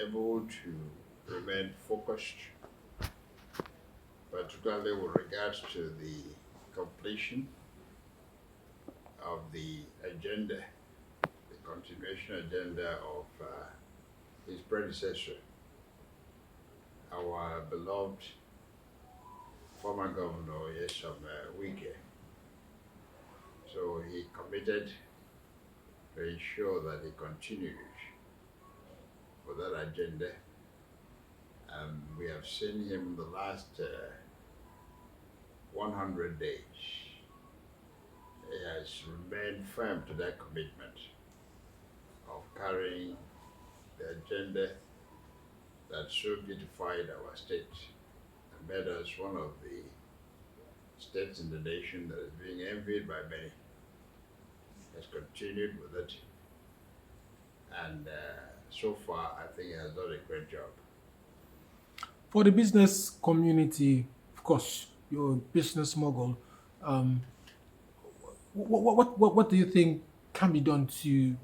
able to remain focused, particularly with regards to the completion of the agenda, the continuation agenda of his predecessor, our beloved former governor, Yesham Wike. So he committed to ensure that he continued for that agenda. And we have seen him the last 100 days. He has remained firm to that commitment of carrying the agenda that so beautified our state and made us one of the states in the nation that is being envied by many. Has continued with it, and so far I think he has done a great job. For the business community, of course, you're a business mogul. Um, what do you think can be done to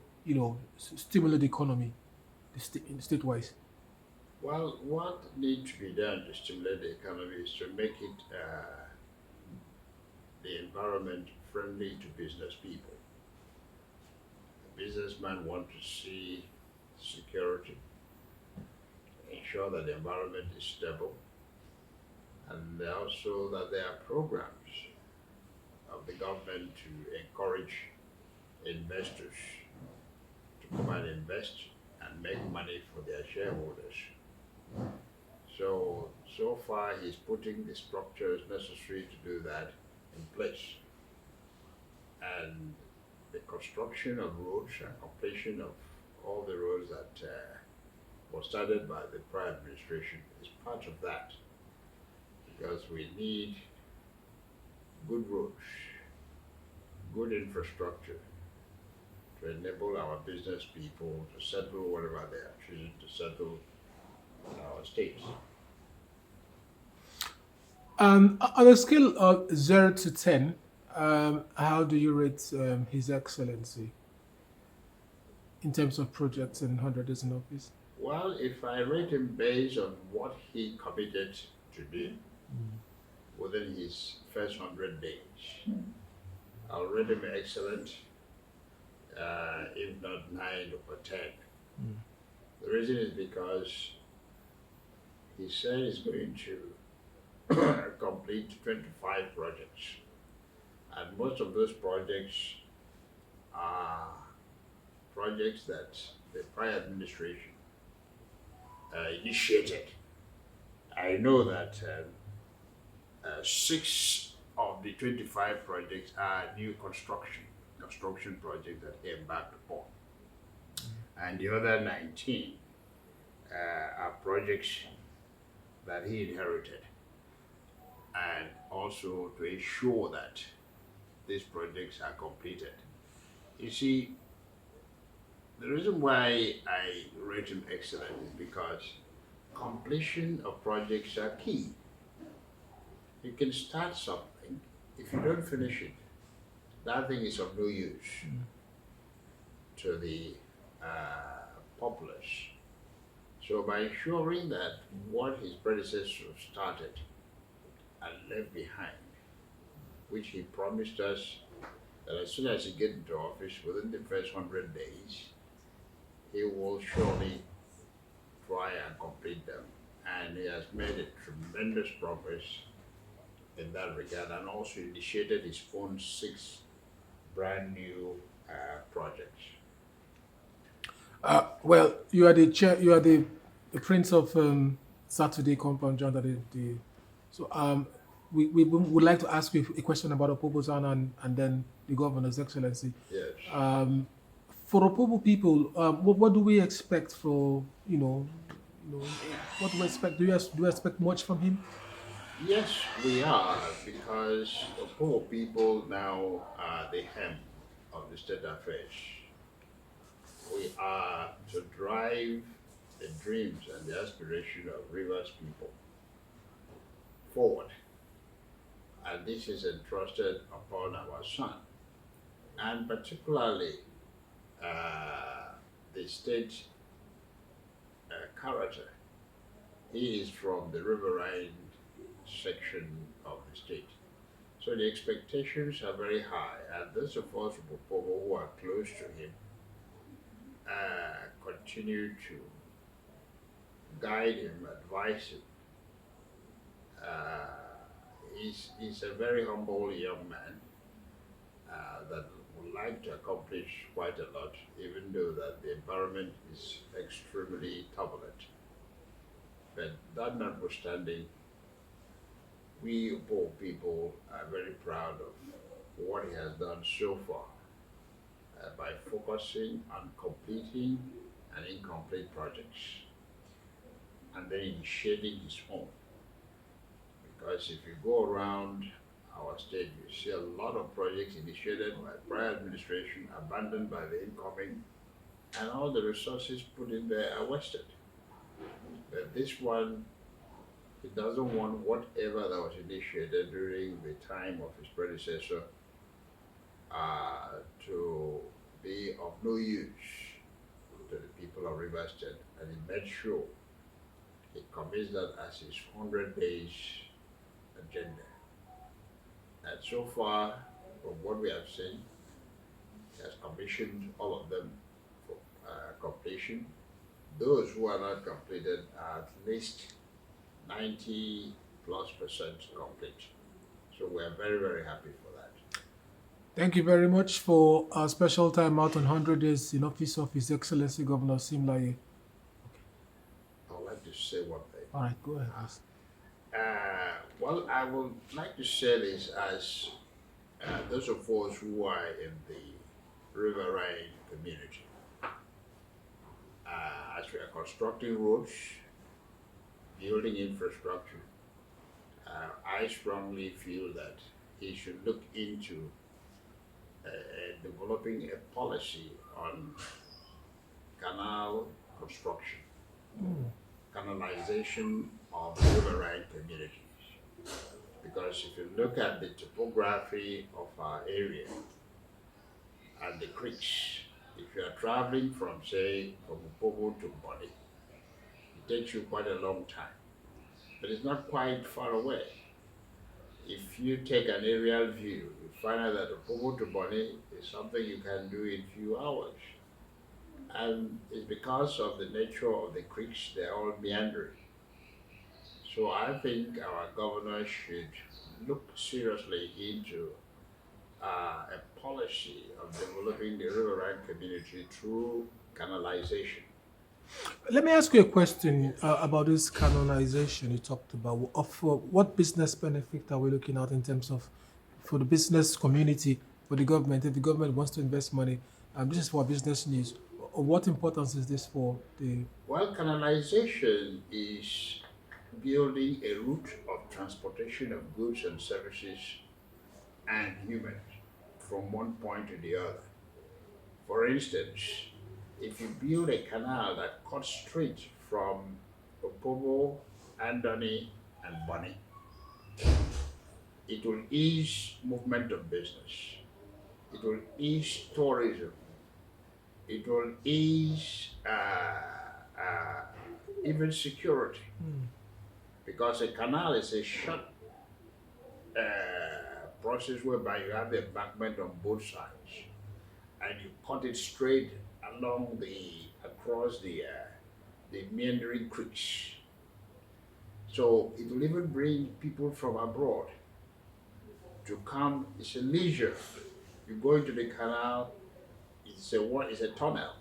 stimulate the economy, statewise? Well, what needs to be done to stimulate the economy is to make it the environment friendly to business people. The businessmen want to see security, ensure that the environment is stable, and also that there are programs of the government to encourage investors to come and invest and make money for their shareholders. So far he's putting the structures necessary to do that in place. And the construction of roads and completion of all the roads that was started by the prior administration is part of that because we need good roads, good infrastructure to enable our business people to settle whatever they are choosing to settle in our states. On a scale of 0 to 10, how do you rate His Excellency in terms of projects and 100 days in office? Well, if I rate him based on what he committed to do within his first 100 days, I'll rate him excellent, if not 9 or 10. The reason is because he said he's going to complete 25 projects, and most of those projects are projects that the prior administration initiated. I know that 6 of the 25 projects are new construction projects that he embarked upon, and the other 19 are projects that he inherited, and also to ensure that these projects are completed. You see, the reason why I rate him excellent is because completion of projects are key. You can start something, if you don't finish it, that thing is of no use to the populace. So by ensuring that what his predecessor started and left behind, which he promised us that as soon as he gets into office within the first 100 days, he will surely try and complete them. And he has made a tremendous progress in that regard and also initiated his own 6 brand new projects. Well, you are the chair. You are the prince of Saturday Compound, John. So we would like to ask you a question about Opobosan and then the governor's excellency. Yes. For Opobo people, what do we expect for what do we expect? Do you expect much from him? Yes, we are, because the poor people now are the hem of the state affairs. We are to drive the dreams and the aspiration of Rivers people forward. And this is entrusted upon our son, and particularly the state Carter. He is from the Riverine section of the state. So the expectations are very high, and those of us from Opobo who are close to him continue to guide him, advise him. He's a very humble young man that would like to accomplish quite a lot, even though that the environment is extremely turbulent. But that notwithstanding, we poor people are very proud of what he has done so far by focusing on completing an incomplete projects and then initiating his own. Because if you go around our state, you see a lot of projects initiated by prior administration, abandoned by the incoming, and all the resources put in there are wasted. But this one, he doesn't want whatever that was initiated during the time of his predecessor to be of no use to the people of Rivers State, and he made sure he commits that as his 100 days agenda. And so far, from what we have seen, he has commissioned all of them for completion. Those who are not completed are at least 90+% complete. So we are very, very happy for that. Thank you very much for our special time out on 100 days in office of His Excellency Governor Simlaye. I would like to say one thing. All right, go ahead, please. Well, I would like to say this as those of us who are in the Riverine community. As we are constructing roads, building infrastructure, I strongly feel that he should look into developing a policy on canal construction, canalization of riverine communities. Because if you look at the topography of our area and the creeks, if you are traveling from, say, from Opobo to Boni, it takes you quite a long time, but it's not quite far away. If you take an aerial view, you find out that Opobo to Boni is something you can do in few hours. And it's because of the nature of the creeks, they're all meandering. So I think our governor should look seriously into a policy of developing the riverine community through canalization. Let me ask you a question about this canonization you talked about. Of what business benefit are we looking at in terms of for the business community, for the government? If the government wants to invest money, this is for business needs. What importance is this for the? Well, canalization is building a route of transportation of goods and services and humans from one point to the other. For instance, if you build a canal that cuts straight from Opobo, Andoni, and Boni, it will ease movement of business. It will ease tourism. It will ease even security. Because a canal is a short process whereby you have the embankment on both sides and you cut it straight along across the meandering creeks. So it will even bring people from abroad to come. It's a leisure. You go into the canal, it's a tunnel.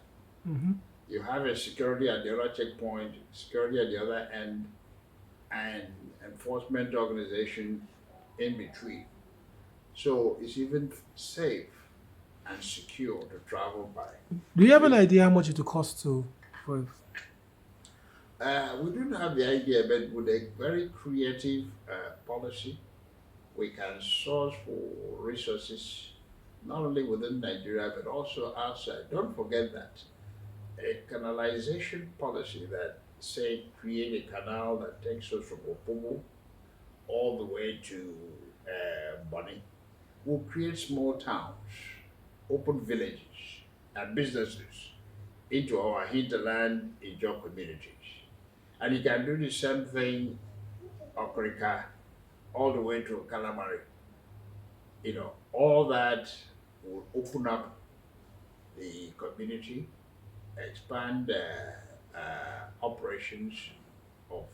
You have a security at the other checkpoint, security at the other end, and enforcement organization in between. So it's even safe and secure to travel by. Do you have an idea how much it will cost for? We don't have the idea, but with a very creative policy, we can source for resources not only within Nigeria but also outside. Don't forget that a canalization policy that, say, create a canal that takes us from Opobo all the way to Boni will create small towns, open villages, and businesses into our hinterland Ijaw communities. And you can do the same thing, Okrika, all the way to Calamari. All that will open up the community, expand operations of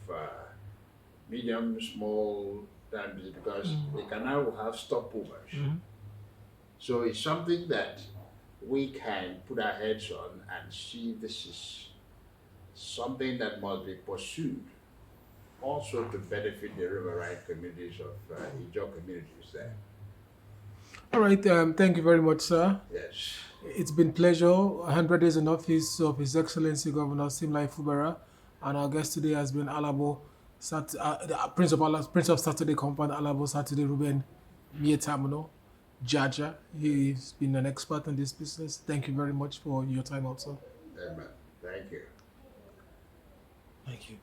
medium, small time business because they can now have stopovers. So it's something that we can put our heads on and see this is something that must be pursued also to benefit the riverine communities of Ijaw communities there. All right. Thank you very much, sir. Yes. It's been pleasure. 100 days in office of His Excellency Governor Simlai Fubara, and our guest today has been Alabo, the Prince of Saturday Compound, Alabo Saturday Ruben Mietamuno, Jaja. He's been an expert in this business. Thank you very much for your time also. Amen. Thank you. Thank you.